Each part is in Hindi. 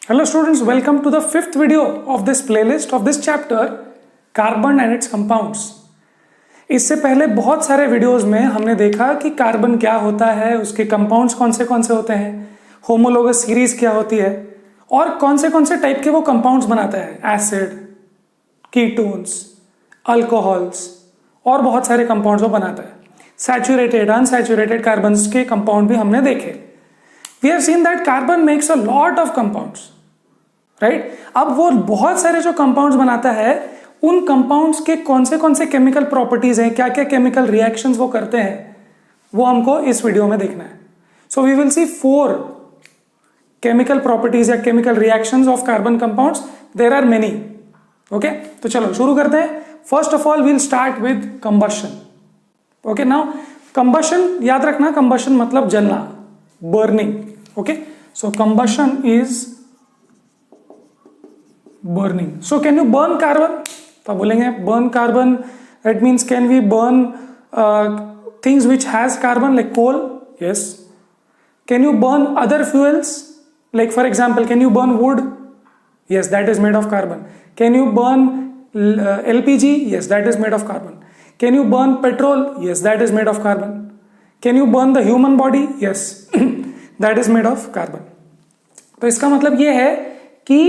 Hello students, welcome to the fifth video of this playlist of this chapter Carbon and its Compounds। इससे पहले बहुत सारे वीडियोस में हमने देखा कि कार्बन क्या होता है, उसके कंपाउंड्स कौन से होते हैं, होमोलोगस सीरीज क्या होती है और कौन से टाइप के वो कंपाउंड्स बनाता है, एसिड, कीटोन्स, अल्कोहल्स और बहुत सारे कंपाउंड्स वो बनाता है। सैचुरेटेड, अनसैचुरेटेड कार्बन्स के कंपाउंड भी हमने देखे। We have seen that carbon makes a lot of compounds, right? अब वो बहुत सारे जो कंपाउंड्स बनाता है, उन कंपाउंड्स के कौन से केमिकल प्रॉपर्टीज हैं, क्या क्या केमिकल रिएक्शंस वो करते हैं, वो हमको इस वीडियो में देखना है। So we will see 4 chemical properties या chemical reactions of carbon compounds. There are many. Okay, तो चलो शुरू करते हैं। First of all we'll start with combustion. Okay, now combustion याद रखना, कंबशन मतलब जलना, burning. Okay, so combustion is burning. So can you burn carbon? तो आप बोलेंगे burn carbon, that means can we burn things which has carbon like coal? Yes. Can you burn other fuels? Like for example, can you burn wood? Yes, that is made of carbon. Can you burn LPG? Yes, that is made of carbon. Can you burn petrol? Yes, that is made of carbon. Can you burn the human body? Yes. That is made of carbon. तो इसका मतलब ये है कि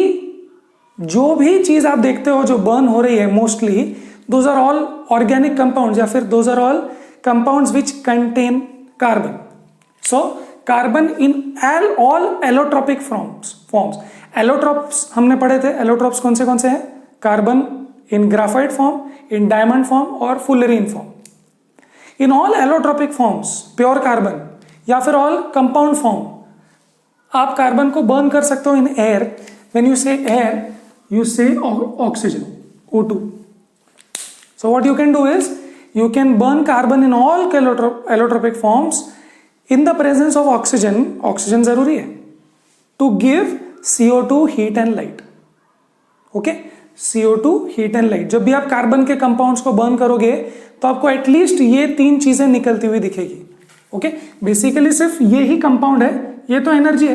जो भी चीज आप देखते हो जो बर्न हो रही है, mostly those are all organic compounds या फिर those are all compounds which contain carbon. So carbon in all allotropic forms. Allotropes हमने पढ़े थे। एलोट्रोप्स कौन से हैं? Carbon in graphite form, in diamond form और fullerene form. In all allotropic forms, pure carbon या फिर ऑल कंपाउंड फॉर्म, आप कार्बन को बर्न कर सकते हो in air. When you say air, you say oxygen, O2। So what you can do is you can burn carbon in all allotropic forms in the presence of oxygen. Oxygen जरूरी है to give CO2 heat and light. Okay, CO2 heat and light. जब भी आप कार्बन के कंपाउंड्स को बर्न करोगे तो आपको एटलीस्ट ये 3 चीजें निकलती हुई दिखेगी। ओके, बेसिकली सिर्फ ये ही कंपाउंड है, ये तो एनर्जी है।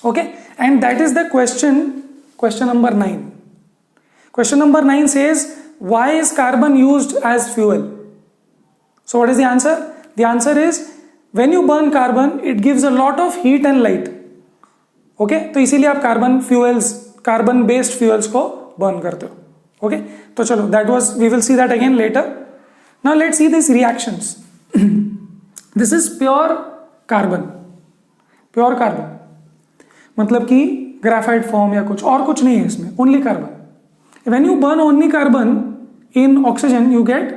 Okay, and that is the question number 9। Question number 9 says why is carbon used as fuel? So what is the answer? The answer is when you burn carbon it gives a lot of heat and light. Okay, तो इसीलिए आप कार्बन बेस्ड फ्यूल्स को बर्न करते हो। ओके, तो चलो that was, we will see that again later. Now let's see this reactions. This is pure carbon. Pure carbon मतलब कि ग्राफाइट फॉर्म या कुछ नहीं है इसमें, only carbon. When you burn only carbon in oxygen you get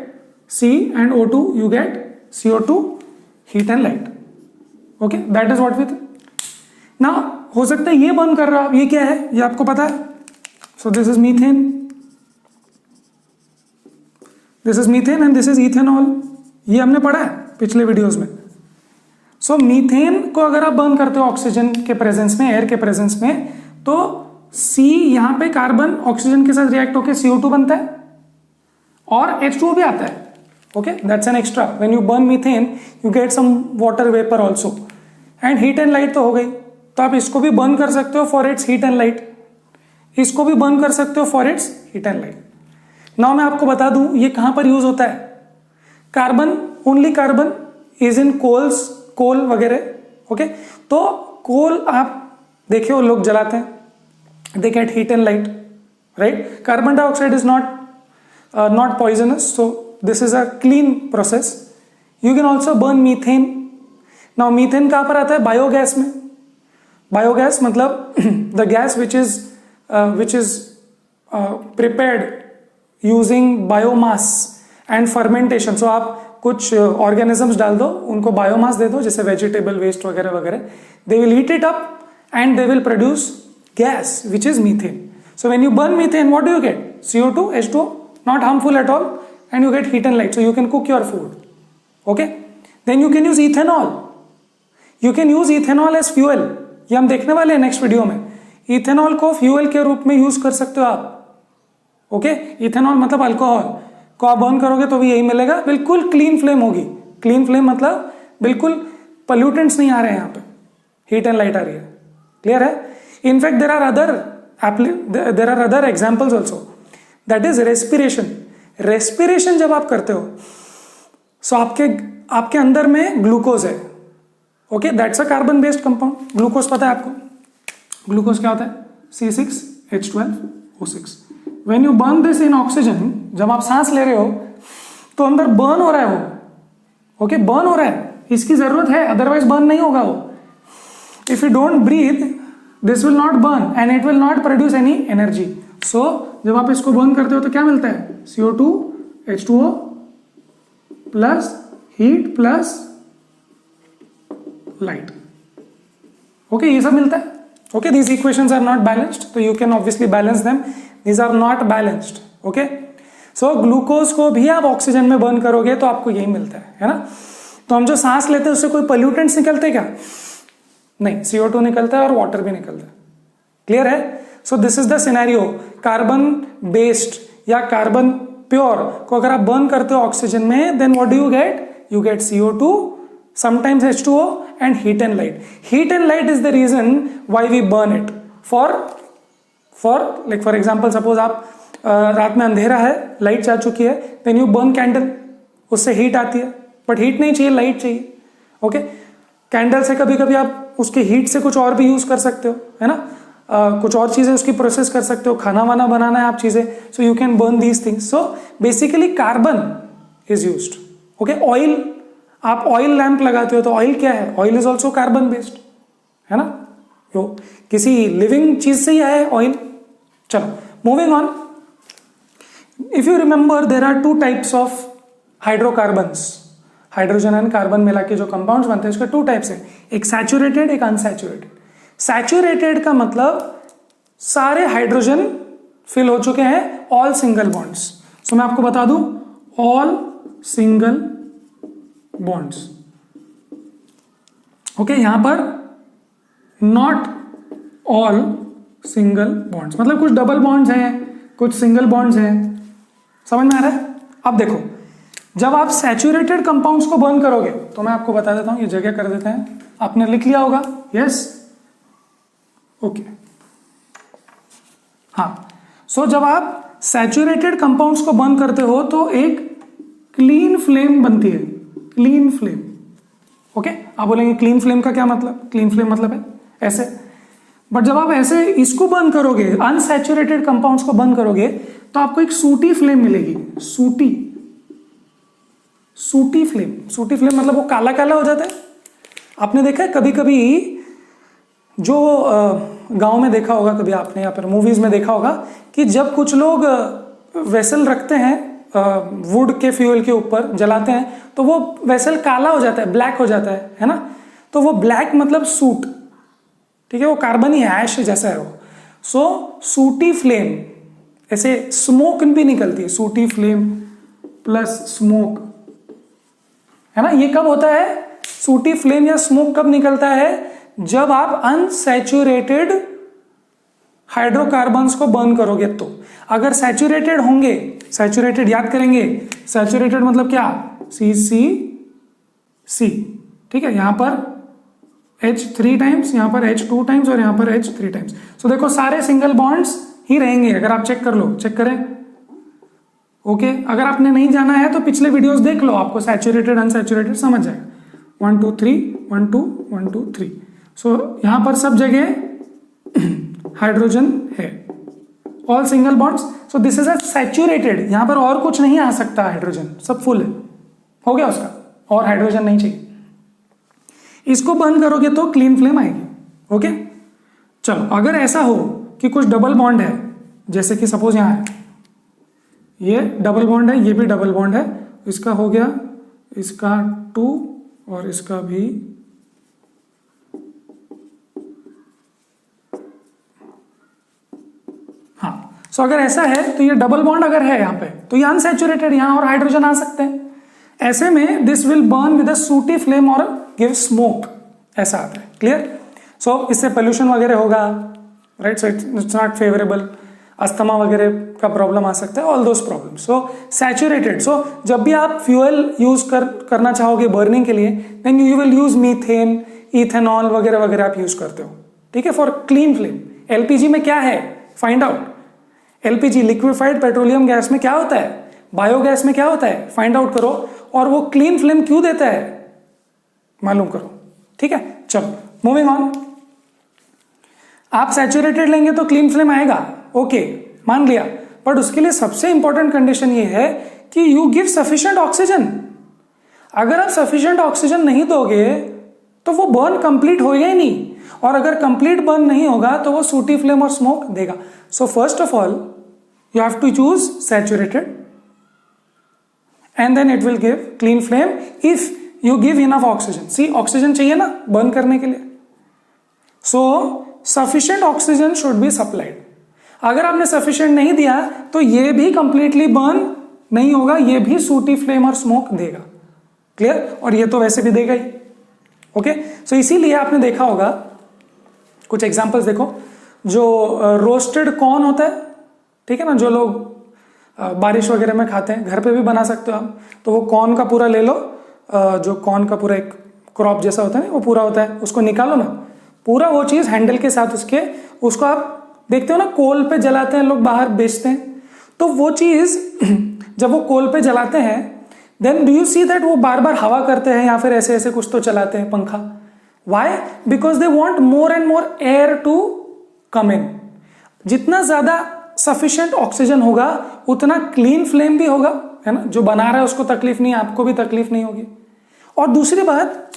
C and O2, you get CO2 heat and light. Okay, that is what we ना। हो सकता है ये बर्न कर रहा, ये क्या है ये आपको पता है। So this is methane, this is methane and this is ethanol. ये हमने पढ़ा है पिछले वीडियोस में। सो मीथेन को अगर आप बर्न करते हो ऑक्सीजन के प्रेजेंस में, एयर के प्रेजेंस में, तो C यहां पे कार्बन ऑक्सीजन के साथ रिएक्ट होकर CO2 बनता है और H2O भी आता है। Okay, that's an extra. When you burn methane you get some water vapour also and heat and light तो हो गई। तो आप इसको भी बर्न कर सकते हो for its heat and light, इसको भी बर्न कर सकते हो for its heat and light. Now मैं आपको बता दूं ये कहां पर यूज होता है। Carbon, only carbon is in coal वगैरह। ओके, तो कोल आप देखे हो लोग जलाते हैं, they get heat and light, right. Carbon dioxide is not poisonous, so this is a clean process. You can also burn methane. Now methane कहां पर आता है? बायोगैस में। बायोगैस मतलब the gas which is prepared using biomass and fermentation. So आप कुछ ऑर्गेनिजम्स डाल दो, उनको बायोमास दे दो, जैसे वेजिटेबल वेस्ट वगैरह वगैरह, they will heat it up and they will produce gas which is methane. So when you burn methane what do you get? CO2, H2O, not harmful at all, and you get heat and light, so you can cook your food. Okay, then you can use ethanol. You can use ethanol as fuel. ये हम देखने वाले हैं नेक्स्ट वीडियो में। इथेनॉल को फ्यूल के रूप में यूज कर सकते हो आप। ओके, इथेनॉल मतलब अल्कोहल को आप बर्न करोगे तो भी यही मिलेगा, बिल्कुल क्लीन फ्लेम होगी। क्लीन फ्लेम मतलब बिल्कुल पॉल्यूटेंट्स नहीं आ रहे हैं यहाँ पे, हीट एंड लाइट आ रही है। क्लियर है? In fact there are other examples also, that is respiration. Respiration जब आप करते हो सो आपके अंदर में ग्लूकोज है. Okay, that's a carbon based compound. Glucose पता है आपको, ग्लूकोज क्या होता है? C6H12O6. When you burn this in oxygen, जब आप सांस ले रहे हो तो अंदर बर्न हो रहा है वो. ओके, बर्न हो रहा है, इसकी जरूरत है, अदरवाइज बर्न नहीं होगा वो. If you don't breathe this will not burn and it will not produce any energy. So जब आप इसको बर्न करते हो तो क्या मिलता है? CO2 H2O plus heat plus light. Okay, ये सब मिलता है. Okay, these equations are not balanced, so you can obviously balance them. These are not balanced. Okay, so glucose को भी आप ऑक्सीजन में बर्न करोगे तो आपको यही मिलता है ना. तो हम जो सांस लेते हैं उससे कोई पोल्यूटेंट्स निकलते क्या? नहीं, CO2 निकलता है और वाटर भी निकलता है. क्लियर है? So this is the scenario. Carbon based या कार्बन प्योर को अगर आप बर्न करते हो ऑक्सीजन में, then what do you get? You get CO2, sometimes H2O and heat and light. Heat and light is the reason why we burn it. For example, suppose आप रात में अंधेरा है, लाइट जा चुकी है, then you burn candle, उससे हीट आती है, बट हीट नहीं चाहिए, लाइट चाहिए. ओके, कैंडल से कभी कभी आप उसके हीट से कुछ और भी यूज कर सकते हो, है ना. कुछ और चीजें उसकी प्रोसेस कर सकते हो, खाना वाना बनाना है आप चीजें, so you can burn these things. So basically carbon is used. Okay, oil, आप ऑयल लैंप लगाते हो तो ऑयल क्या है? Oil is also carbon based, है ना. तो किसी लिविंग चीज से ही आया है ऑयल. चलो, moving on. If you remember, there are 2 types of hydrocarbons. Hydrogen and carbon मिला के जो कंपाउंड्स बनते हैं उसके 2 टाइप्स है, एक सैचुरेटेड, एक अनसैचुरेटेड. सैचुरेटेड का मतलब सारे हाइड्रोजन फिल हो चुके हैं, ऑल सिंगल बॉन्ड्स. सो मैं आपको बता दूं, ऑल सिंगल बॉन्ड्स. ओके, यहां पर नॉट ऑल सिंगल बॉन्ड्स, मतलब कुछ डबल बॉन्ड्स हैं, कुछ सिंगल बॉन्ड्स हैं. समझ में आ रहा है? अब देखो, जब आप सैचुरेटेड कंपाउंड्स को बर्न करोगे तो मैं आपको बता देता हूं, ये जगह कर देते हैं, आपने लिख लिया होगा. यस, ओके, हाँ. सो जब आप सैचुरेटेड कंपाउंड्स को बर्न करते हो तो एक क्लीन फ्लेम बनती है. Clean flame. ओके, आप बोलेंगे क्लीन फ्लेम का क्या मतलब? क्लीन फ्लेम मतलब है ऐसे, बट जब आप ऐसे इसको बर्न करोगे, अनसैचुरेटेड कंपाउंड्स को बर्न करोगे, तो आपको एक सूटी फ्लेम मिलेगी. सूटी फ्लेम. सूटी फ्लेम मतलब वो काला काला हो जाता है. आपने देखा है कभी कभी, जो गांव में देखा होगा कभी आपने, या फिर मूवीज में देखा होगा कि जब कुछ लोग वेसल रखते हैं वुड के फ्यूल के ऊपर जलाते हैं तो वो वेसल काला हो जाता है, ब्लैक हो जाता है ना. तो वो ब्लैक मतलब सूट, ठीक है, वो कार्बनी ऐश जैसा है वो. सो सूटी फ्लेम, ऐसे स्मोक भी निकलती है, सूटी फ्लेम प्लस स्मोक, है ना. ये कब होता है? सूटी फ्लेम या स्मोक कब निकलता है? जब आप अनसैचुरेटेड हाइड्रोकार्बन्स को बर्न करोगे. तो अगर सैचुरेटेड होंगे, सैचुरेटेड याद करेंगे, सैचुरेटेड मतलब क्या? CC, ठीक है, यहां पर H 3 टाइम्स, यहां पर H 2 टाइम्स और यहां पर H 3 टाइम्स. सो देखो सारे सिंगल बॉन्ड्स ही रहेंगे. अगर आप चेक कर लो, चेक करें. ओके, अगर आपने नहीं जाना है तो पिछले वीडियोस देख लो, आपको सैचुरेटेड अनसैचुरेटेड समझ जाएगा. 1 2 3 1 2 1 2 3. सो यहां पर सब जगह हाइड्रोजन है, all single bonds. So this is a saturated. यहां पर और कुछ नहीं आ सकता, हाइड्रोजन सब फुल है, हो गया उसका, और हाइड्रोजन नहीं चाहिए. इसको बर्न करोगे तो क्लीन फ्लेम आएगी. ओके, चलो, अगर ऐसा हो कि कुछ डबल बॉन्ड है, जैसे कि सपोज यहां है, ये डबल बॉन्ड है, ये भी डबल बॉन्ड है, इसका हो गया, इसका 2 और इसका भी, हाँ. सो अगर ऐसा है तो ये डबल बॉन्ड अगर है यहां पे तो ये अनसैचुरेटेड, यहां और हाइड्रोजन आ सकते हैं. ऐसे में this will burn with a सूटी फ्लेम और गिव स्मोक, ऐसा आता है. क्लियर? सो इससे पोल्यूशन वगैरह होगा, right. So it's not favourable. Asthma वगैरह का प्रॉब्लम आ सकता है, all those problem. So saturated. So जब भी आप फ्यूल यूज करना चाहोगे बर्निंग के लिए, then you will use methane, ethanol वगैरह वगैरह आप यूज करते हो. ठीक है, फॉर क्लीन फ्लेम। एलपीजी में क्या है, find out. LPG liquefied petroleum gas में क्या होता है, बायोगैस में क्या होता है, फाइंड आउट करो। और वो क्लीन फ्लेम क्यों देता है, मालूम करो। ठीक है, चलो मूविंग ऑन। आप सैचुरेटेड लेंगे तो क्लीन फ्लेम आएगा, ओके, मान लिया। बट उसके लिए सबसे इंपॉर्टेंट कंडीशन ये है कि यू गिव सफिशिएंट ऑक्सीजन। अगर आप सफिशिएंट ऑक्सीजन नहीं दोगे तो वो बर्न कंप्लीट होगा ही नहीं, और अगर कंप्लीट बर्न नहीं होगा तो वो सूटी फ्लेम और स्मोक देगा। So first of all you have to choose saturated and then it will give clean flame if you give enough oxygen. See, oxygen चाहिए ना बर्न करने के लिए, so sufficient oxygen should be supplied. अगर आपने सफिशिएंट नहीं दिया तो ये भी कंप्लीटली बर्न नहीं होगा, ये भी सूटी फ्लेम और स्मोक देगा। क्लियर? और ये तो वैसे भी देगा ही। ओके, सो इसीलिए आपने देखा होगा, कुछ एग्जांपल्स देखो, जो रोस्टेड कॉर्न होता है, ठीक है ना, जो लोग बारिश वगैरह में खाते हैं, घर पे भी बना सकते हो आप। तो वो कॉर्न का पूरा ले लो, जो कॉर्न का पूरा एक क्रॉप जैसा होता है ना, वो पूरा होता है, उसको निकालो ना, पूरा वो चीज़ हैंडल के साथ उसको आप देखते हो ना, कोल पे जलाते हैं लोग, बाहर बेचते हैं। तो वो चीज़ जब वो कोल पे जलाते हैं, then do you see that वो बार बार हवा करते हैं या फिर ऐसे ऐसे कुछ तो चलाते हैं पंखा। Why? Because they want more and more air to come in. जितना ज्यादा सफिशिएंट ऑक्सीजन होगा उतना क्लीन फ्लेम भी होगा, है ना, जो बना रहा है उसको तकलीफ नहीं, आपको भी तकलीफ नहीं होगी। और दूसरी बात,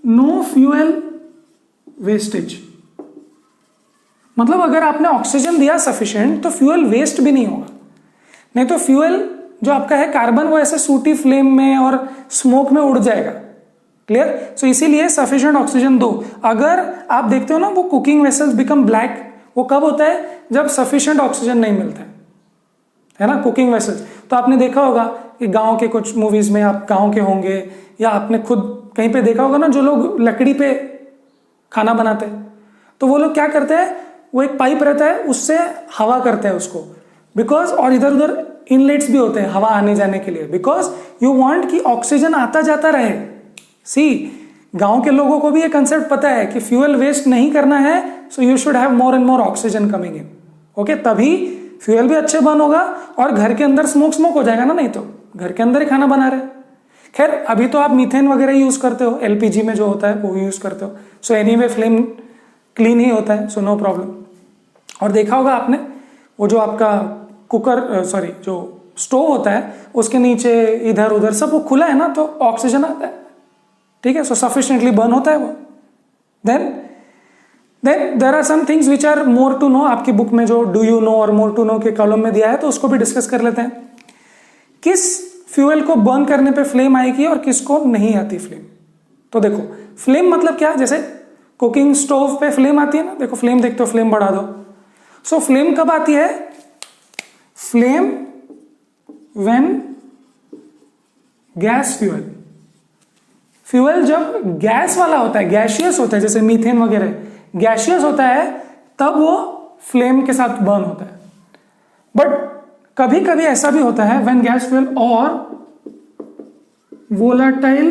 नो फ्यूएल वेस्टेज। मतलब अगर आपने ऑक्सीजन दिया सफिशिएंट तो फ्यूएल वेस्ट भी नहीं होगा। नहीं तो फ्यूएल जो आपका है कार्बन, वो ऐसे सूटी फ्लेम में और स्मोक में उड़ जाएगा। क्लियर? सो इसीलिए सफिशिएंट ऑक्सीजन दो। अगर आप देखते हो ना, वो कुकिंग वेसल्स बिकम ब्लैक, वो कब होता है, जब सफिशिएंट ऑक्सीजन नहीं मिलता है ना, कुकिंग वेसल्स। तो आपने देखा होगा कि गांव के कुछ मूवीज में, आप गांव के होंगे या आपने खुद कहीं पे देखा होगा ना, जो लोग लकड़ी पे खाना बनाते हैं, तो वो लोग क्या करते हैं, वो एक पाइप रहता है, उससे हवा करते हैं उसको, बिकॉज, और इधर उधर इनलेट्स भी होते हैं हवा आने जाने के लिए, बिकॉज यू वांट कि ऑक्सीजन आता जाता रहे। सी, गांव के लोगों को भी ये कंसेप्ट पता है कि फ्यूल वेस्ट नहीं करना है, so you should have more and more oxygen coming in. Okay, तभी फ्यूल भी अच्छे बर्न होगा और घर के अंदर स्मोक हो जाएगा ना, नहीं तो घर के अंदर ही खाना बना रहे। खैर, अभी तो आप मीथेन वगैरह यूज करते हो, एलपीजी में जो होता है वो यूज करते हो, सो एनीवे फ्लेम क्लीन ही होता है, सो नो प्रॉब्लम। और देखा होगा आपने, वो जो आपका कुकर, जो स्टोव होता है, उसके नीचे इधर उधर सब वो खुला है ना, तो ऑक्सीजन आता है। ठीक है, सो सफिशिएंटली बर्न होता है वो। Then there are some things which are more to know. आपकी बुक में जो डू यू नो और मोर टू नो के कॉलम में दिया है, तो उसको भी डिस्कस कर लेते हैं। किस फ्यूल को बर्न करने पे फ्लेम आएगी और किसको नहीं आती फ्लेम। तो देखो, फ्लेम मतलब क्या, जैसे कुकिंग स्टोव पे फ्लेम आती है ना, देखो फ्लेम देखते हो, फ्लेम बढ़ा दो। सो फ्लेम कब आती है, फ्लेम व्हेन गैस फ्यूल जब गैस वाला होता है, गैशियस होता है, जैसे मीथेन वगैरह गैशियस होता है, तब वो फ्लेम के साथ बर्न होता है। बट कभी कभी ऐसा भी होता है व्हेन गैस फ्यूल और वोलाटाइल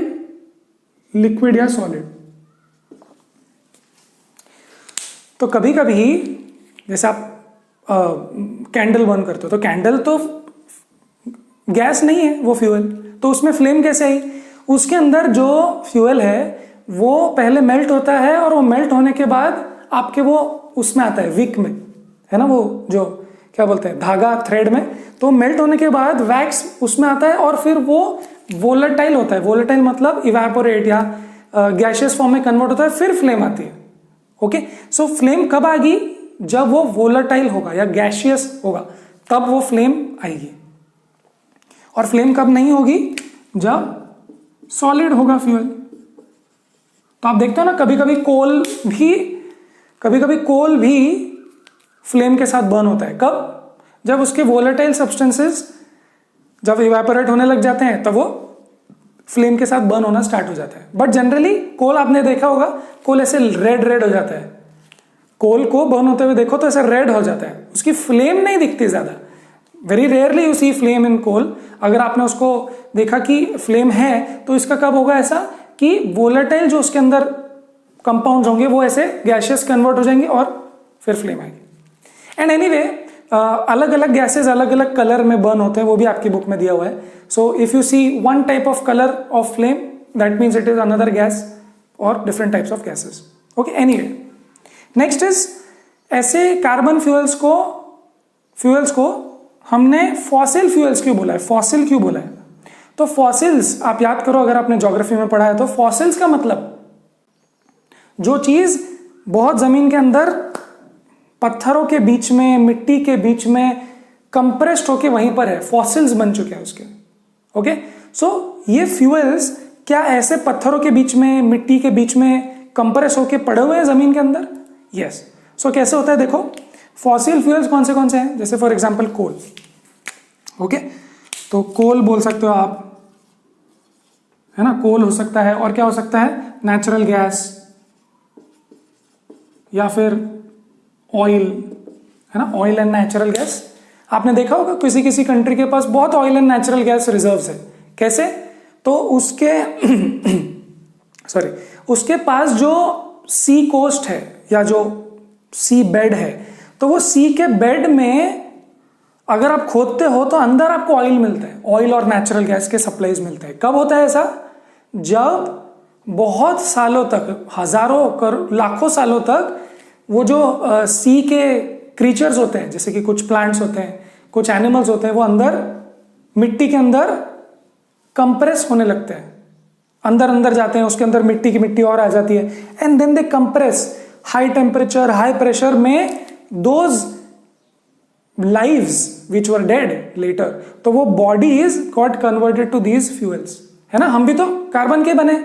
लिक्विड या सॉलिड। तो कभी कभी जैसे आप कैंडल बर्न करते हो, तो कैंडल तो गैस नहीं है, वो फ्यूल, तो उसमें फ्लेम कैसे आई, उसके अंदर जो फ्यूल है वो पहले मेल्ट होता है, और वो मेल्ट होने के बाद आपके वो उसमें आता है, विक में, है ना, वो जो क्या बोलते हैं, धागा, थ्रेड में। तो मेल्ट होने के बाद वैक्स उसमें आता है, और फिर वो वोलेटाइल होता है। वोलेटाइल मतलब इवेपोरेट या गैशियस फॉर्म में कन्वर्ट होता है, फिर फ्लेम आती है। ओके, सो फ्लेम कब आएगी, जब वो वोलेटाइल होगा या गैशियस होगा, तब वो फ्लेम आएगी। और फ्लेम कब नहीं होगी, जब सॉलिड होगा फ्यूल। तो आप देखते हो ना, कभी कभी कोल भी फ्लेम के साथ बर्न होता है। कब, जब उसके वोलेटाइल सब्सटेंसेस जब इवेपोरेट होने लग जाते हैं, तब वो फ्लेम के साथ बर्न होना स्टार्ट हो जाता है। बट जनरली कोल, आपने देखा होगा, कोल ऐसे रेड हो जाता है। कोल को बर्न होते हुए देखो तो ऐसा रेड हो जाता है, उसकी फ्लेम नहीं दिखती ज्यादा। Very rarely you see flame in coal. अगर आपने उसको देखा कि फ्लेम है, तो इसका कब होगा ऐसा कि वोलेटाइल जो उसके अंदर कंपाउंड्स होंगे वो ऐसे गैसेस कन्वर्ट हो जाएंगे और फिर फ्लेम आएगी। एंड एनीवे अलग अलग गैसेस अलग अलग कलर में बर्न होते हैं, वो भी आपकी बुक में दिया हुआ है। So if you see one type of colour of flame, that means it is another gas और different types of gases. Okay, anyway next is, ऐसे कार्बन फ्यूल्स को हमने फॉसिल फ्यूल्स क्यों बोला है, फॉसिल क्यों बोला है? तो फॉसिल्स आप याद करो, अगर आपने ज्योग्राफी में पढ़ा है तो फॉसिल्स का मतलब जो चीज बहुत जमीन के अंदर पत्थरों के बीच में, मिट्टी के बीच में कंप्रेस्ड होके वहीं पर है, फॉसिल्स बन चुके हैं उसके। ओके, सो ये फ्यूल्स क्या ऐसे पत्थरों के बीच में, मिट्टी के बीच में कंप्रेस होके पड़े हुए हैं जमीन के अंदर? यस। सो कैसे होता है देखो, फॉसिल फ्यूल्स कौन से हैं? जैसे फॉर एग्जांपल कोल। ओके, तो कोल बोल सकते हो आप, है ना, कोल हो सकता है। और क्या हो सकता है? नेचुरल गैस या फिर ऑयल, है ना, ऑयल एंड नेचुरल गैस। आपने देखा होगा किसी कंट्री के पास बहुत oil and natural gas reserves है। कैसे? तो उसके पास जो सी कोस्ट है या जो सी बेड है, तो वो सी के बेड में अगर आप खोदते हो तो अंदर आपको ऑयल मिलता है, ऑयल और नेचुरल गैस के सप्लाईज मिलते हैं। कब होता है ऐसा? जब बहुत सालों तक, हजारों लाखों सालों तक वो जो सी के क्रीचर्स होते हैं, जैसे कि कुछ प्लांट्स होते हैं, कुछ एनिमल्स होते हैं, वो अंदर मिट्टी के अंदर कंप्रेस होने लगते हैं, अंदर जाते हैं, उसके अंदर मिट्टी की मिट्टी और आ जाती है, and then they compress high temperature, high pressure में those lives which were dead later, तो वो bodies got converted to these fuels, है ना। हम भी तो कार्बन के बने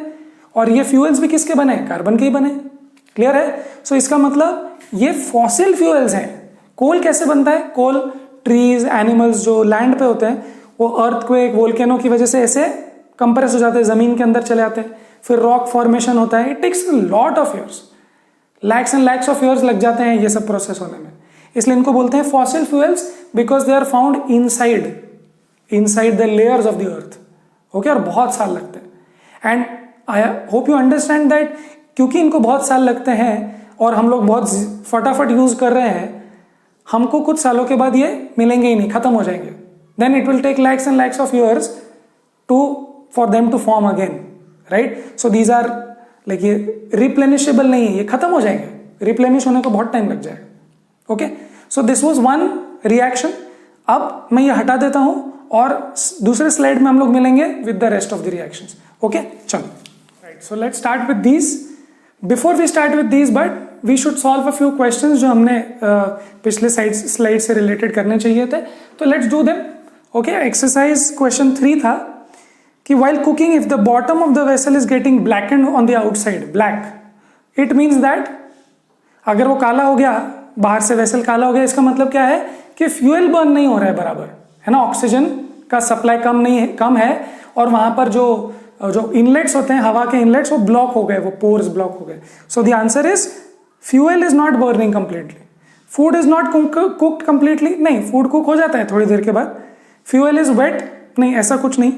और ये फ्यूल्स भी किसके बने? कार्बन के ही बने। क्लियर है? सो इसका मतलब ये फॉसिल फ्यूल्स हैं। कोल कैसे बनता है? कोल ट्रीज, एनिमल्स जो लैंड पे होते हैं, वो अर्थक्वेक, वोल्केनो की वजह से ऐसे कंप्रेस हो जाते हैं, जमीन के अंदर चले आते हैं, फिर रॉक फॉर्मेशन होता है। It takes lot of years, lakhs and lakhs of years लग जाते हैं ये सब प्रोसेस होने में। इसलिए इनको बोलते हैं fossil fuels, because they are found inside the layers of the earth. Okay, और बहुत साल लगते हैं। And I hope you understand that क्योंकि इनको बहुत साल लगते हैं और हम लोग बहुत फटाफट यूज कर रहे हैं, हमको कुछ सालों के बाद ये मिलेंगे ही नहीं, खत्म हो जाएंगे। Then it will take lakhs and lakhs of years for them to form again, right. So these are like, ये रिप्लेनिशेबल नहीं है, ये खत्म हो जाएंगे, रिप्लेनिश होने को बहुत टाइम लग जाएगा। Okay, so this was one reaction. अब मैं ये हटा देता हूं और दूसरे स्लाइड में हम लोग मिलेंगे with the rest of the reactions. Okay, चलो, right. So let's start with these. Before we start with these, but we should solve a few questions जो हमने पिछले स्लाइड से रिलेटेड करने चाहिए थे, तो let's do them. Okay, exercise question 3 था कि while cooking, if the bottom of the vessel is getting blackened on the outside, black, it means that अगर वो काला हो गया, बाहर से वेसल काला हो गया, इसका मतलब क्या है कि फ्यूल बर्न नहीं हो रहा है बराबर, है ना, ऑक्सीजन का सप्लाई कम है और वहां पर जो इनलेट्स होते हैं, हवा के इनलेट्स, वो ब्लॉक हो गए, वो पोर्स ब्लॉक हो गए। So the answer is fuel is not burning completely, food is not cooked completely, नहीं, फूड कुक हो जाता है थोड़ी देर के बाद। फ्यूल इज वेट, नहीं, ऐसा कुछ नहीं।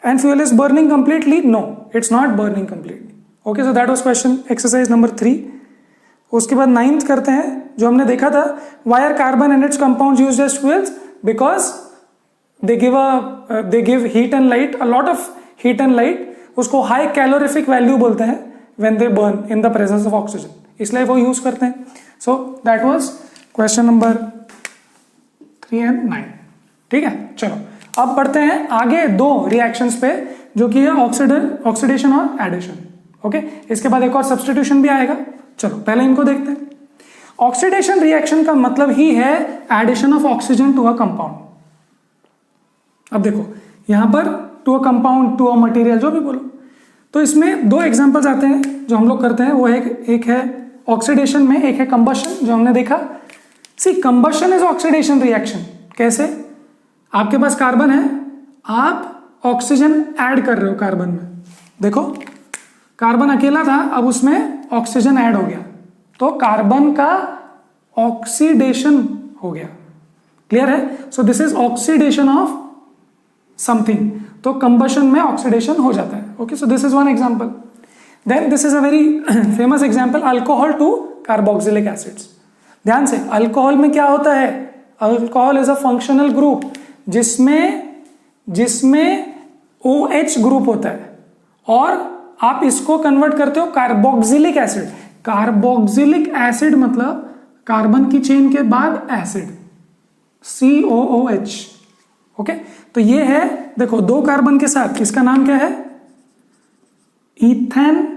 And fuel is burning completely? No, it's not burning completely. Okay, so that was question exercise number 3. उसके बाद 9th करते हैं, जो हमने देखा था, why are carbon and its compounds used as fuels? Because they give heat and light, a lot of heat and light. उसको high calorific value बोलते हैं when they burn in the presence of oxygen, इसलिए वो यूज करते हैं। So that was question number 3 and 9. ठीक है, चलो अब बढ़ते हैं आगे 2 रिएक्शंस पे, जो कि है ऑक्सीडेशन और एडिशन। ओके, इसके बाद एक और सब्स्टिट्यूशन भी आएगा। चलो पहले इनको देखते हैं। ऑक्सीडेशन रिएक्शन का मतलब ही है addition of oxygen to a compound. अब देखो यहां पर to a compound, to a material, जो भी बोलो, तो इसमें 2 एग्जांपल्स आते हैं जो हम लोग करते हैं। वो एक है ऑक्सीडेशन में, एक है कंबशन, जो हमने देखा। सी, कंबशन इज ऑक्सीडेशन रिएक्शन। कैसे? आपके पास कार्बन है, आप ऑक्सीजन ऐड कर रहे हो कार्बन में। देखो कार्बन अकेला था, अब उसमें ऑक्सीजन ऐड हो गया, तो कार्बन का ऑक्सीडेशन हो गया। क्लियर है? So this is oxidation of something, तो कंबशन में ऑक्सीडेशन हो जाता है। Okay, so this is one example. Then this is a very famous example, alcohol to carboxylic acids. ध्यान से, अल्कोहल में क्या होता है, alcohol is a functional group जिसमें OH ग्रुप होता है, और आप इसको कन्वर्ट करते हो कार्बोक्सिलिक एसिड। कार्बोक्सिलिक एसिड मतलब कार्बन की चेन के बाद एसिड, COOH। ओके, तो ये है, देखो दो कार्बन के साथ, इसका नाम क्या है, इथेन,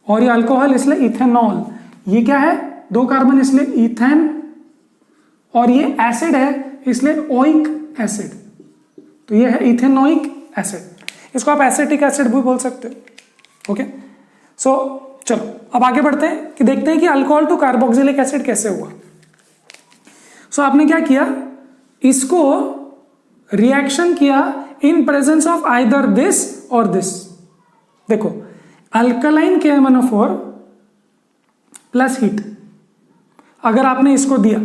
और ये अल्कोहल इसलिए इथेनॉल। ये क्या है, दो कार्बन इसलिए इथेन, और ये एसिड है इसलिए ओइक एसिड, तो ये है इथेनोइक एसिड। इसको आप एसिटिक एसिड भी बोल सकते हो। ओके, सो चलो अब आगे बढ़ते हैं कि देखते हैं कि अल्कोहल टू कार्बोक्सिलिक एसिड कैसे हुआ। सो आपने क्या किया, इसको रिएक्शन किया in presence of either this और दिस। देखो, अल्कलाइन KMnO4 प्लस हीट, अगर आपने इसको दिया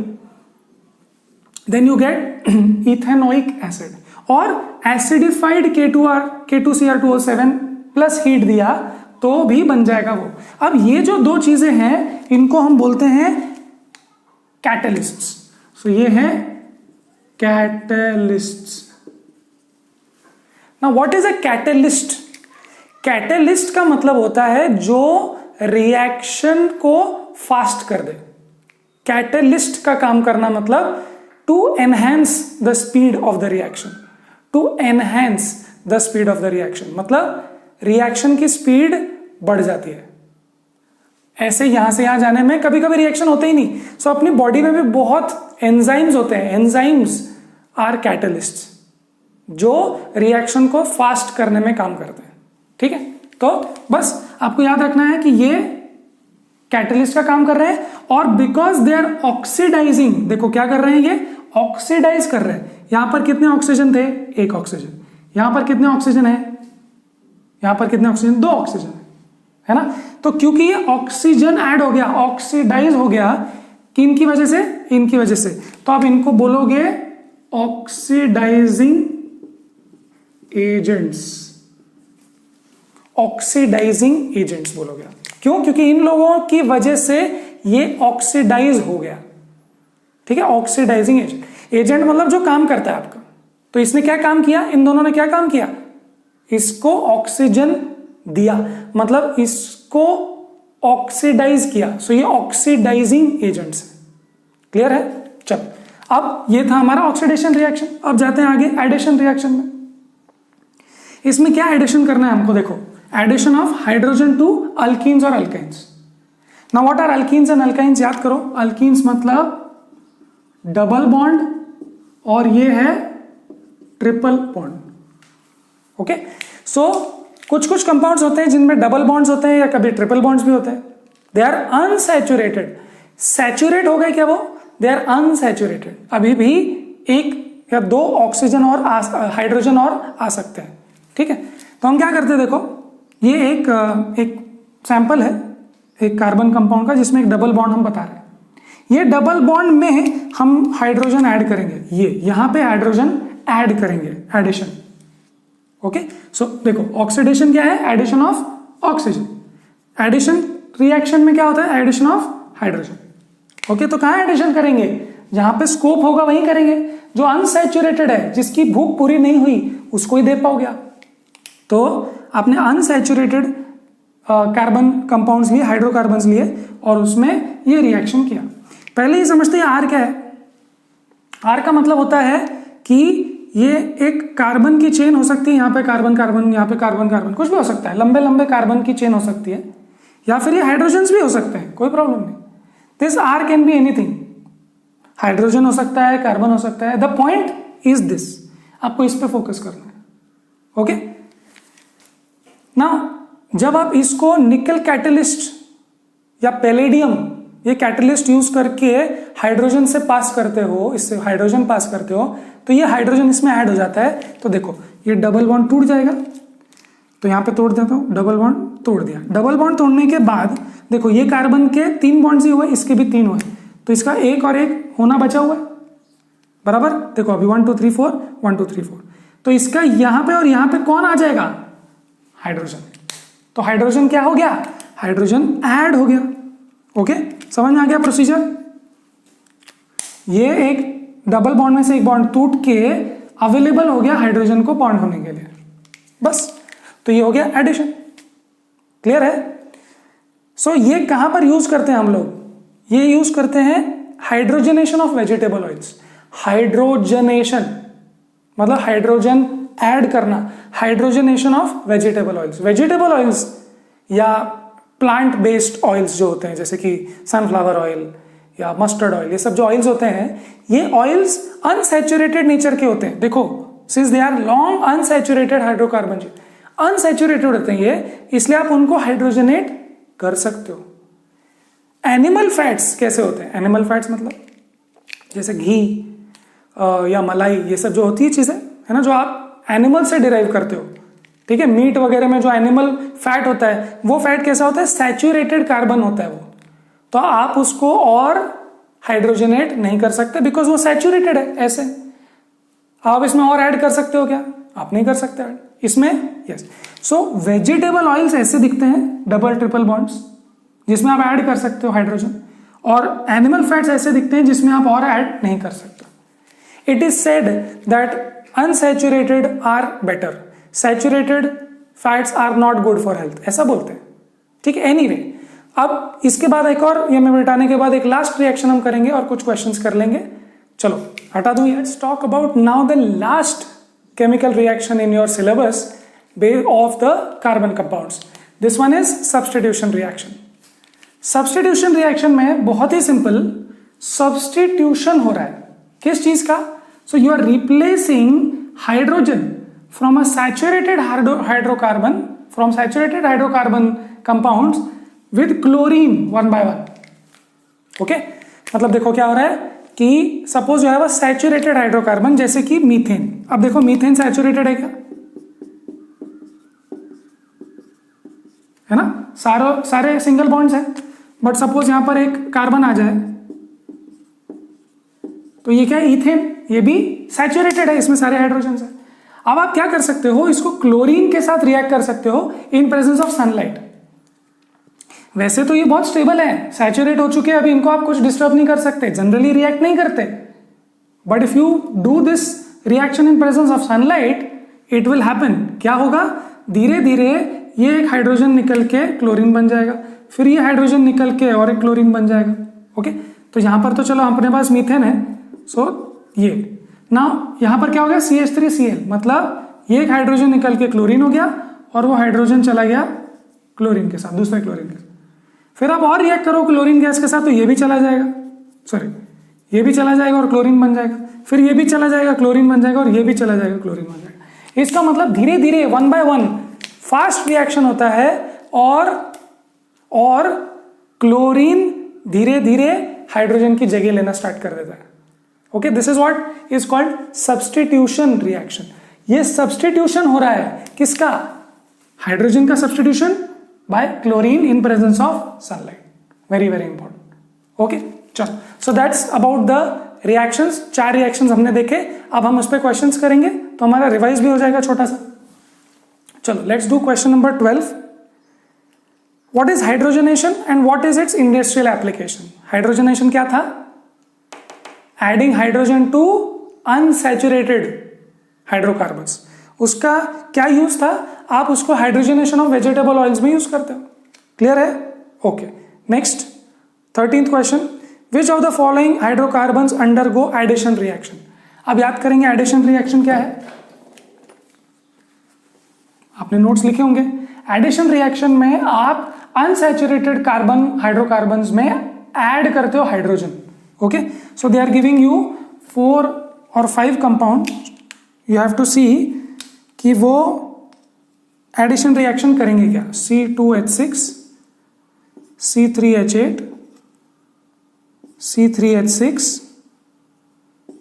then you get ethanoic acid, और एसिडिफाइड K2CR2O7 प्लस हीट दिया तो भी बन जाएगा वो। अब ये जो दो चीजें हैं इनको हम बोलते हैं कैटलिस्ट्स। सो ये है catalysts. Now what is a catalyst? Catalyst का मतलब होता है जो रिएक्शन को फास्ट कर दे। कैटलिस्ट का काम करना मतलब to enhance the speed of the reaction, to enhance the speed of the reaction, मतलब रिएक्शन की स्पीड बढ़ जाती है। ऐसे यहां से यहां जाने में कभी कभी रिएक्शन होते ही नहीं। सो अपनी बॉडी में भी बहुत एंजाइम्स होते हैं, एंजाइम्स आर कैटलिस्ट्स, जो रिएक्शन को फास्ट करने में काम करते हैं। ठीक है, तो बस आपको याद रखना है कि ये कैटलिस्ट का काम कर रहे हैं, और बिकॉज दे आर ऑक्सीडाइजिंग, देखो क्या कर रहे हैं, ये ऑक्सीडाइज कर रहे हैं। यहां पर कितने ऑक्सीजन थे, एक ऑक्सीजन। यहां पर कितने ऑक्सीजन है, यहां पर कितने ऑक्सीजन, दो ऑक्सीजन है ना। तो क्योंकि ये ऑक्सीजन ऐड हो गया, ऑक्सीडाइज हो गया, किन वजह से, इनकी वजह से, तो आप इनको बोलोगे ऑक्सीडाइजिंग एजेंट्स, ऑक्सीडाइजिंग एजेंट्स बोलोगे। क्यों? क्योंकि इन लोगों की वजह से ये ऑक्सीडाइज हो गया। ठीक है, ऑक्सीडाइजिंग एजेंट, एजेंट मतलब जो काम करता है आपका। तो इसने क्या काम किया, इन दोनों ने क्या काम किया, इसको ऑक्सीजन दिया, मतलब इसको ऑक्सीडाइज किया। सो ये ऑक्सीडाइजिंग एजेंट्स है। क्लियर है? चल, अब ये था हमारा ऑक्सीडेशन रिएक्शन। अब जाते हैं आगे एडिशन रिएक्शन में। इसमें क्या एडिशन करना है हमको, देखो, addition of hydrogen to alkenes और alkynes. Now what are alkenes and alkynes, याद करो। अल्कीन्स मतलब डबल बॉन्ड, और ये है ट्रिपल बॉन्ड। ओके, सो कुछ कुछ कंपाउंड्स होते हैं जिनमें डबल बॉन्ड्स होते हैं या कभी ट्रिपल बॉन्ड्स भी होते हैं। They are unsaturated. सैचुरेट हो गए क्या वो, दे आर अनसैचुरेटेड। अभी भी एक या दो ऑक्सीजन और हाइड्रोजन और आ सकते हैं। ठीक है, तो हम क्या करते हैं, देखो ये एक सैंपल है एक कार्बन कंपाउंड का जिसमें एक डबल बॉन्ड हम बता रहे हैं। ये डबल बॉन्ड में हम हाइड्रोजन ऐड करेंगे, ये यहां पे हाइड्रोजन ऐड करेंगे, एडिशन। ओके, सो देखो ऑक्सीडेशन क्या है, addition of oxygen. Addition reaction में क्या होता है, एडिशन ऑफ हाइड्रोजन। ओके, तो कहां एडिशन करेंगे, जहां पे स्कोप होगा वहीं करेंगे। जो अनसैचुरेटेड है, जिसकी भूख पूरी नहीं हुई, उसको ही दे पाओगे आप। तो आपने अनसैचुरेटेड कार्बन कंपाउंड्स लिए, हाइड्रोकार्बन्स लिए, और उसमें ये रिएक्शन किया। पहले ही समझते हैं आर क्या है। आर का मतलब होता है कि ये एक कार्बन की चेन हो सकती है, यहां पे कार्बन कार्बन, यहां पे कार्बन कार्बन, कुछ भी हो सकता है, लंबे लंबे कार्बन की चेन हो सकती है, या फिर ये हाइड्रोजन्स भी हो सकते हैं, कोई प्रॉब्लम नहीं। This are can be anything, hydrogen हो सकता है, कार्बन हो सकता है। द पॉइंट इज दिस, आपको इस पे फोकस करना है। ओके, ना जब आप इसको निकल कैटलिस्ट या पैलेडियम, ये कैटलिस्ट यूज करके हाइड्रोजन से पास करते हो, इससे हाइड्रोजन पास करते हो, तो ये हाइड्रोजन इसमें ऐड हो जाता है। तो देखो ये डबल बॉन्ड टूट जाएगा, तो यहां पे तोड़ देता हूं, डबल बॉन्ड तोड़ दिया। डबल बॉन्ड तोड़ने के बाद देखो ये कार्बन के 3 बॉन्ड्स ही हुए, इसके भी 3 हुए, तो इसका एक और एक होना बचा हुआ है, बराबर। देखो अभी 1 2 3 4, 1 2 3 4, तो इसका यहां पे और यहां पे कौन आ जाएगा, हाइड्रोजन। तो हाइड्रोजन क्या हो गया, हाइड्रोजन ऐड हो गया। ओके, समझ में आ गया प्रोसीजर। ये एक डबल बॉन्ड में से एक बॉन्ड टूट के अवेलेबल हो गया हाइड्रोजन को बॉन्ड होने के लिए, बस। तो ये हो गया एडिशन। क्लियर है? सो ये कहां पर यूज करते हैं हम लोग, ये यूज करते हैं hydrogenation of vegetable oils. Hydrogenation मतलब हाइड्रोजन ऐड करना, hydrogenation of vegetable oils. Vegetable oils या प्लांट बेस्ड ऑयल्स जो होते हैं, जैसे कि सनफ्लावर ऑयल या मस्टर्ड ऑयल, ये सब जो ऑयल्स होते हैं, ये ऑयल्स अनसैचुरेटेड नेचर के होते हैं। देखो, since they are long unsaturated hydrocarbon, unsaturated होते हैं ये, इसलिए आप उनको हाइड्रोजनेट कर सकते हो। एनिमल फैट्स कैसे होते हैं? एनिमल फैट्स मतलब जैसे घी या मलाई, ये सब जो होती है चीजें, है ना, जो आप एनिमल से डिराइव करते हो, ठीक है। मीट वगैरह में जो एनिमल फैट होता है, वो फैट कैसा होता है, सैचुरेटेड कार्बन होता है वो। तो आप उसको और हाइड्रोजनेट नहीं कर सकते बिकॉज वो सैचुरेटेड है। ऐसे आप इसमें और ऐड कर सकते हो क्या? आप नहीं कर सकते ऐड इसमें। यस, सो वेजिटेबल ऑयल्स ऐसे दिखते हैं, डबल ट्रिपल बॉन्ड्स, जिसमें आप ऐड कर सकते हो हाइड्रोजन, और एनिमल फैट्स ऐसे दिखते हैं जिसमें आप और ऐड नहीं कर सकते। It is said that unsaturated are better, saturated fats are not good for health, ऐसा बोलते हैं, ठीक है। एनीवे, अब इसके बाद एक और, ये मैं मिटाने के बाद एक लास्ट रिएक्शन हम करेंगे और कुछ क्वेश्चंस कर लेंगे। चलो हटा दूं। Let's talk about now the last chemical reaction in your syllabus of the carbon compounds. This one is substitution reaction. Substitution reaction में बहुत ही सिंपल substitution हो रहा है। किस चीज का? So you are replacing hydrogen from a saturated hydrocarbon, from saturated hydrocarbon compounds with chlorine one by one. Okay? मतलब देखो क्या हो रहा है कि सपोज जो है वो सैचुरेटेड हाइड्रोकार्बन, जैसे कि मीथेन। अब देखो मीथेन सैचुरेटेड है क्या? है ना, सारे सिंगल बॉन्ड्स हैं, बट सपोज यहां पर एक कार्बन आ जाए तो ये क्या है, इथेन, ये भी सैचुरेटेड है, इसमें सारे हाइड्रोजन है। अब आप क्या कर सकते हो, इसको क्लोरीन के साथ रिएक्ट कर सकते हो इन प्रेजेंस ऑफ सनलाइट। वैसे तो ये बहुत स्टेबल है, सैचुरेट हो चुके हैं, अभी इनको आप कुछ डिस्टर्ब नहीं कर सकते, जनरली रिएक्ट नहीं करते। But if you do this reaction in presence of sunlight, it will happen. क्या होगा, धीरे धीरे ये एक हाइड्रोजन निकल के क्लोरीन बन जाएगा, फिर ये हाइड्रोजन निकल के और एक क्लोरीन बन जाएगा। ओके, तो यहां पर तो चलो अपने पास मीथेन है, सो ये ना यहां पर क्या हो गया, CH3Cl, मतलब ये एक हाइड्रोजन निकल के क्लोरीन हो गया और वो हाइड्रोजन चला गया क्लोरीन के साथ, दूसरे क्लोरीन के साथ। फिर आप और रिएक्ट करो क्लोरीन गैस के साथ तो ये भी चला जाएगा, सॉरी ये भी चला जाएगा और क्लोरीन बन जाएगा, फिर ये भी चला जाएगा क्लोरीन बन जाएगा और ये भी चला जाएगा क्लोरीन बन जाएगा। इसका मतलब धीरे धीरे one by one fast reaction होता है और क्लोरीन धीरे धीरे हाइड्रोजन की जगह लेना स्टार्ट कर देता है। Okay, this is what is called substitution reaction. ये सब्स्टिट्यूशन हो रहा है किसका, हाइड्रोजन का substitution by chlorine in presence of sunlight. Very very important. Okay, चलो, so that's about the reactions. 4 reactions हमने देखे, अब हम उस पर क्वेश्चंस करेंगे तो हमारा रिवाइज भी हो जाएगा छोटा सा। चलो let's do question number 12. What is hydrogenation and what is its industrial application? Hydrogenation क्या था? Adding hydrogen to unsaturated hydrocarbons. उसका क्या यूज था, आप उसको हाइड्रोजनेशन ऑफ वेजिटेबल ऑयल्स में यूज करते हो। क्लियर है? Okay, next 13th question, which of the following hydrocarbons undergo addition reaction. अब याद करेंगे एडिशन रिएक्शन क्या है, आपने नोट्स लिखे होंगे। एडिशन रिएक्शन में आप अनसैचुरेटेड कार्बन हाइड्रोकार्बन्स में ऐड करते हो hydrogen. Okay, so they are giving you 4 और 5 compound, you have to see कि वो एडिशन रिएक्शन करेंगे क्या, C2H6, C3H8, C3H6,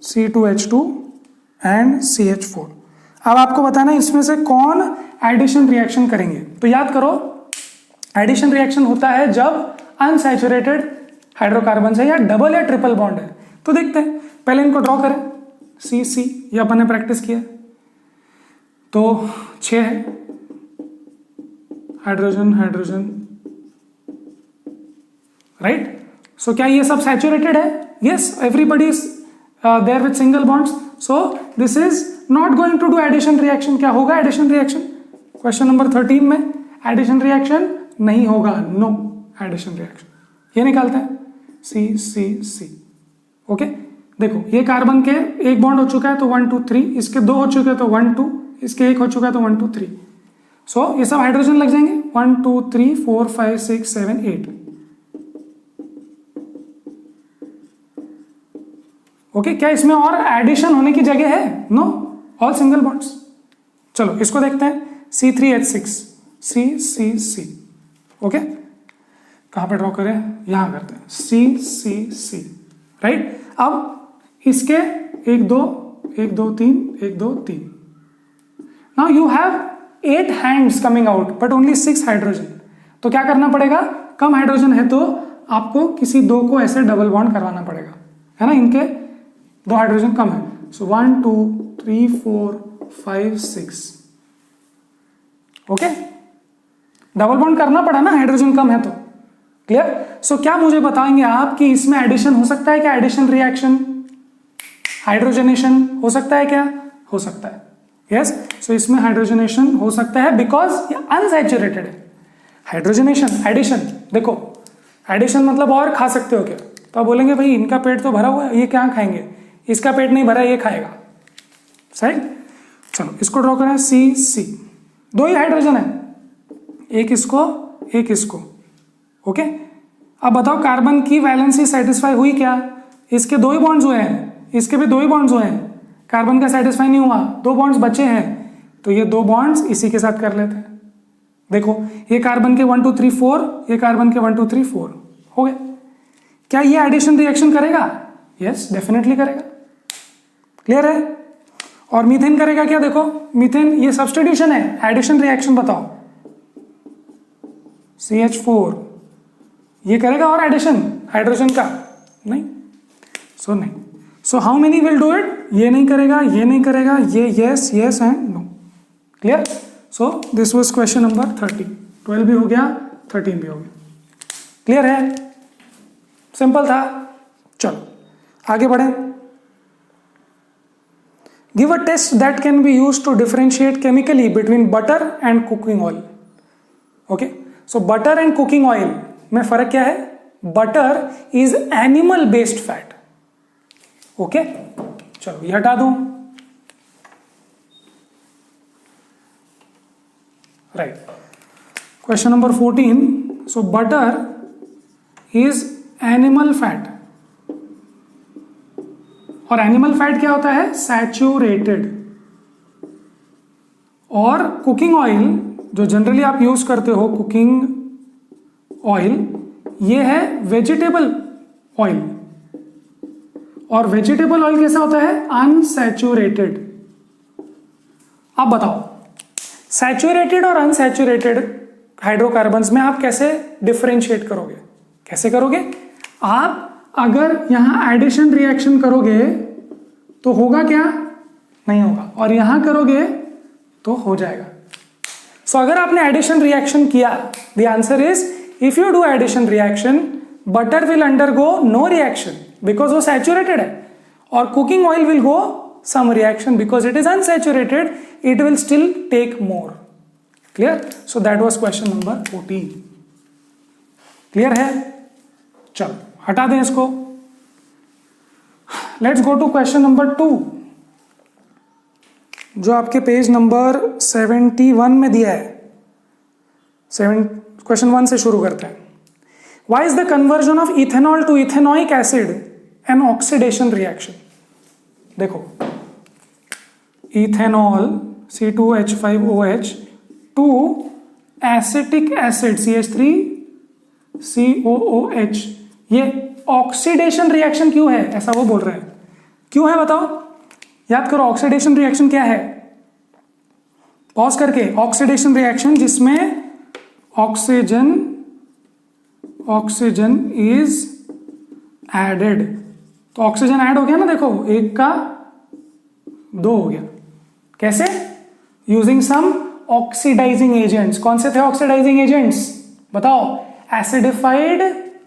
C2H2 and CH4। अब आपको बताना है इसमें से कौन एडिशन रिएक्शन करेंगे। तो याद करो, एडिशन रिएक्शन होता है जब अनसैचुरेटेड हाइड्रोकार्बन है या डबल या ट्रिपल बॉन्ड है। तो देखते हैं, पहले इनको ड्रॉ करें, C ये अपन ने प्रैक्टिस किया, तो 6 है हाइड्रोजन हाइड्रोजन, राइट। सो क्या ये सब सैचुरेटेड है? Yes, everybody is there with single bonds, so this is not going to do addition reaction. क्या होगा एडिशन रिएक्शन? क्वेश्चन नंबर 13 में एडिशन रिएक्शन नहीं होगा, नो एडिशन रिएक्शन। ये निकालते हैं सी सी सी, ओके। देखो ये कार्बन के एक बॉन्ड हो चुका है तो 1 2 3, इसके 2 हो चुके हैं तो 1 2, इसके एक हो चुका है तो 1 2 3। सो ये सब हाइड्रोजन लग जाएंगे 1 2 3 4 5 6 7 8, ओके। क्या इसमें और एडिशन होने की जगह है? No, all single bonds. चलो इसको देखते हैं C3H6, C C C, okay. कहां पे ड्रॉ करें? यहां करते हैं C C C, राइट। अब इसके 1 2 1 2 3 1 2 3, now you have 8 hands coming out but only 6 hydrogen. तो क्या करना पड़ेगा? कम हाइड्रोजन है तो आपको किसी 2 को ऐसे डबल बॉन्ड करवाना पड़ेगा, है ना। इनके 2 हाइड्रोजन कम है, सो 1 2 3 4 5 6, ओके। डबल बॉन्ड करना पड़ा ना, हाइड्रोजन कम है तो, क्लियर। सो क्या मुझे बताएंगे आप कि इसमें एडिशन हो सकता है क्या? एडिशन रिएक्शन, हाइड्रोजनेशन हो सकता है क्या? हो सकता है, यस। सो इसमें हाइड्रोजनेशन हो सकता है बिकॉज ये अनसैचुरेटेड है। हाइड्रोजनेशन, एडिशन, देखो एडिशन मतलब और खा सकते हो क्या? तो आप बोलेंगे भाई इनका पेट तो भरा हुआ है, ये क्या खाएंगे? इसका पेट नहीं भरा, ये खाएगा, सही। चलो इसको ड्रॉ करें सी सी, 2 ही हाइड्रोजन है, एक इसको एक इसको, ओके। अब बताओ कार्बन की वैलेंसी सेटिस्फाई हुई क्या? इसके 2 ही बॉन्ड्स हुए हैं, इसके भी 2 ही बॉन्ड्स हुए हैं, कार्बन का सेटिस्फाई नहीं हुआ, 2 बॉन्ड्स बचे हैं, तो ये 2 बॉन्ड्स इसी के साथ कर लेते हैं। देखो ये कार्बन के 1 2 3 4, ये कार्बन के 1 2 3 4 हो गए। क्या ये एडिशन रिएक्शन करेगा? यस, डेफिनेटली करेगा, क्लियर है। और मीथेन करेगा क्या? देखो मीथेन ये सब्स्टिट्यूशन है, एडिशन रिएक्शन बताओ। CH4 ये करेगा और एडिशन हाइड्रोजन का नहीं, सो नहीं। So how many will do it? ये नहीं करेगा, ये नहीं करेगा, ये yes yes and no, clear. So this was question number 30, 12 भी हो गया, 13 भी हो गया, क्लियर है, सिंपल था। चलो आगे बढ़े। Give a test that can be used to differentiate chemically between butter and cooking oil, okay. So butter and cooking oil में फर्क क्या है? Butter is animal based fat, okay. चलो ये हटा दूं, right. Question number 14, so butter is animal fat, और एनिमल फैट क्या होता है? सैचुरेटेड। और कुकिंग ऑयल जो जनरली आप यूज करते हो, कुकिंग ऑयल, ये है वेजिटेबल ऑयल, और वेजिटेबल ऑयल कैसा होता है? अनसैचुरेटेड। अब बताओ सैचुरेटेड और अनसैचुरेटेड हाइड्रोकार्बन्स में आप कैसे डिफरेंशिएट करोगे? कैसे करोगे? आप अगर यहां एडिशन रिएक्शन करोगे तो होगा क्या? नहीं होगा, और यहां करोगे तो हो जाएगा। सो अगर आपने एडिशन रिएक्शन किया, the answer is if you do addition reaction butter will undergo no reaction because वो सैचुरेटेड है, और cooking oil will go some reaction because it is unsaturated, it will still take more, clear? So that was question number 14, clear है? चलो हटा दें इसको, let's go to question number 2 जो आपके पेज नंबर 71 में दिया है। क्वेश्चन 1 से शुरू करते हैं। Why is the conversion of ethanol to ethanoic acid an oxidation reaction? देखो ethanol C2H5OH to acetic acid CH3COOH, ये ऑक्सीडेशन रिएक्शन क्यों है? ऐसा वो बोल रहे हैं, क्यों है बताओ? याद करो ऑक्सीडेशन रिएक्शन क्या है, पॉज करके। ऑक्सीडेशन रिएक्शन जिसमें ऑक्सीजन इज एडेड, तो ऑक्सीजन ऐड हो गया ना, देखो 1 का 2 हो गया। कैसे? Using some oxidising agents. कौन से थे ऑक्सीडाइजिंग एजेंट्स बताओ? एसिडिफाइड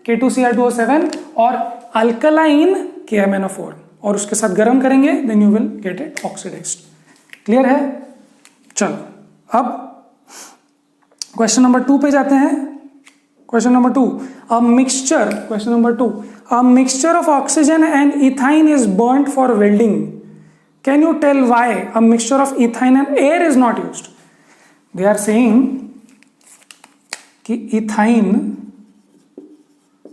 K2Cr2O7 और अल्कलाइन KMnO4, और उसके साथ गर्म करेंगे then you will get it oxidised. Clear है? चलो अब क्वेश्चन नंबर 2 पे जाते हैं। Question number 2, a mixture, question number 2, a mixture of oxygen and ethyne is burned for welding. Can you tell why a mixture of ethyne and air is not used? They are saying कि इथाइन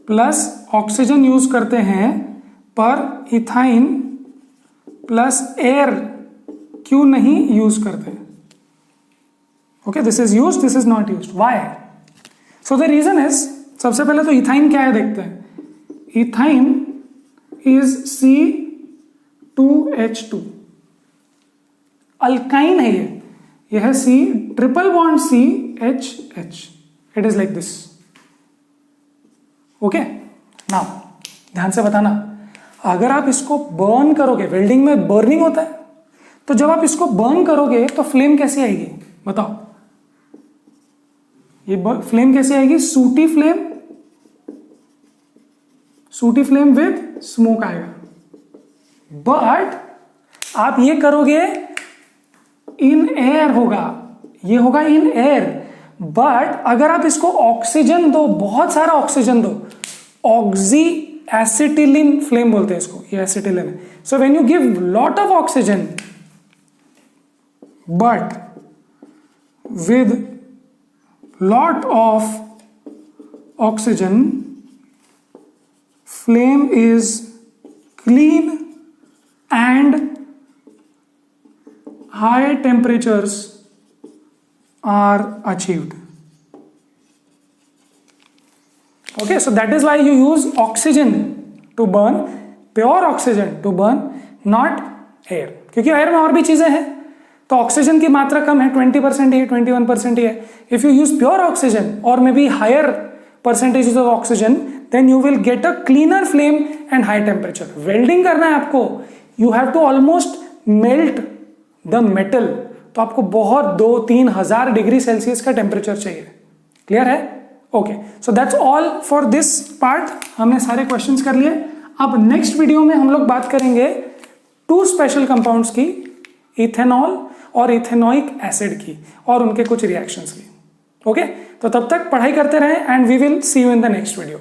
प्लस ऑक्सीजन यूज करते हैं, पर इथाइन प्लस एयर क्यों नहीं यूज करते? Okay, this is used, this is not used, why? So the reason is, सबसे पहले तो इथाइन क्या है देखते हैं। इथाइन इज C2H2, अल्काइन है ये है C triple bond CHH, it is like this. Okay, now ध्यान से बताना, अगर आप इसको बर्न करोगे, वेल्डिंग में बर्निंग होता है, तो जब आप इसको बर्न करोगे तो फ्लेम कैसी आएगी बताओ? ये फ्लेम कैसी आएगी? Sooty flame, sooty flame with smoke आएगा। बट आप ये करोगे इन एयर होगा, ये होगा इन एयर। बट अगर आप इसको ऑक्सीजन दो, बहुत सारा ऑक्सीजन दो, ऑक्सी एसिटिलिन फ्लेम बोलते हैं इसको, ये एसिटिलिन है। So when you give lot of oxygen but with lot of oxygen, flame is clean and high temperatures are achieved. Okay, so that is why you use oxygen to burn, pure oxygen to burn, not air. क्योंकि एयर में और भी चीजें हैं, तो ऑक्सीजन की मात्रा कम है, 20% ही है, 21% ही है। If you use pure oxygen और may be higher percentage of oxygen, then you will get a cleaner flame and high temperature. Welding करना है आपको, you have to almost melt the metal, तो आपको बहुत 2-3 हजार डिग्री सेल्सियस का टेम्परेचर चाहिए। क्लियर है? Okay, so that's all for this part. हमने सारे क्वेश्चंस कर लिए। अब नेक्स्ट वीडियो में हम लोग बात करेंगे 2 स्पेशल कंपाउंड्स की, इथेनॉल और इथेनोइक एसिड की, और उनके कुछ रिएक्शंस की। ओके, तो तब तक पढ़ाई करते रहें and we will see you in the next video.